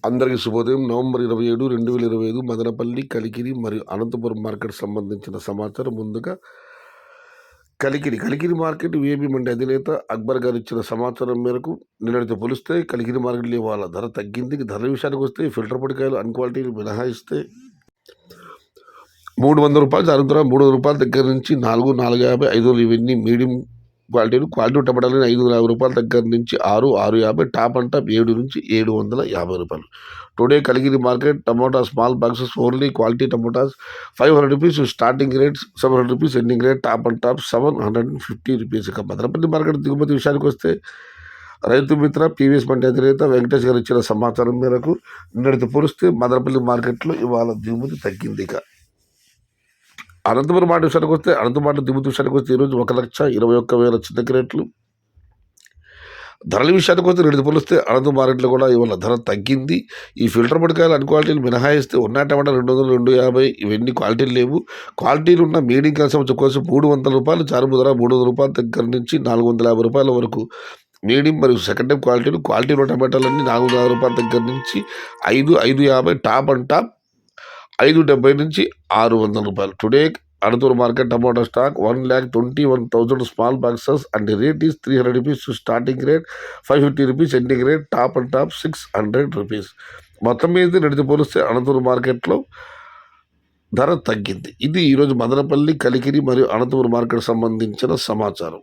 అందరికీ శుభోదయం. నవంబర్ 27, 2025 మదనపల్లి, కలికిరి మరియు అనంతపురం మార్కెట్ సంబంధించిన సమాచారం. ముందుగా కలికిరి మార్కెట్ విఐపి మండి అధినేత అక్బర్ గారు ఇచ్చిన సమాచారం మేరకు నిన్నటితో పోలిస్తే కలికిరి మార్కెట్లో ఇవాళ ధర తగ్గింది. ధరల విషయానికి వస్తే ఫిల్టర్ పొడికాయలు అన్క్వాలిటీలు మినహాయిస్తే 300 రూపాయలు జరుగుతున్న 300 రూపాయల దగ్గర నుంచి 4, 450, 500 ఇవన్నీ మీడియం క్వాలిటీ టమాటాలు 550 రూపాయల దగ్గర నుంచి 6, 650, టాప్ అండ్ టాప్ 7 నుంచి 750 రూపాయలు. Today Kaligiri market tomato small boxes only quality tomatoes 500 rupees starting rate, 700 rupees ending rate, top and top 750 rupees. ఇక మదనపల్లి మార్కెట్ దిగుమతి విషయానికి వస్తే రైతు మిత్ర పీవీఎస్ మండి అధినేత వెంకటేష్ గారు ఇచ్చిన సమాచారం మేరకు నిన్నటితో పోలిస్తే మదనపల్లి మార్కెట్లో ఇవాళ దిగుమతి తగ్గింది. ఇక అనంతపురం మాట విషయానికి వస్తే అనంతపురం దిగుమతి విషయానికి వస్తే ఈరోజు 1,21,000 చిన్న రేట్లు. ధరల విషయానికి వస్తే రెండు పోలిస్తే అనంతపురం మార్కెట్లో కూడా ఇవాళ ధర తగ్గింది. ఈ ఫిల్టర్ పొడికాయలు అన్క్వాలిటీలు మినహాయిస్తే ఉన్న టమాటా 200, 250 ఇవన్నీ క్వాలిటీలు లేవు. క్వాలిటీలు ఉన్న మీడియం కలసం కోసం 300 రూపాయలు చారుపు ధర, 300 రూపాయల దగ్గర నుంచి 450 రూపాయల వరకు మీడియం మరియు సెకండ్ టైం క్వాలిటీలో టమాటాలన్నీ 450 రూపాయల దగ్గర నుంచి 5, 550, టాప్ అండ్ టాప్ 570 నుంచి 600 రూపాయలు. Today Anantapur market tomato stock 1,21,000 small boxes and rate is 300 rupees starting rate, 550 rupees ending rate, top and top 600 rupees. మొత్తం మీద నడిచి పోలిస్తే అనంతపురం మార్కెట్లో ధర తగ్గింది. ఇది ఈరోజు మదనపల్లి, కలికిరి మరియు అనంతపురం మార్కెట్ సంబంధించిన సమాచారం.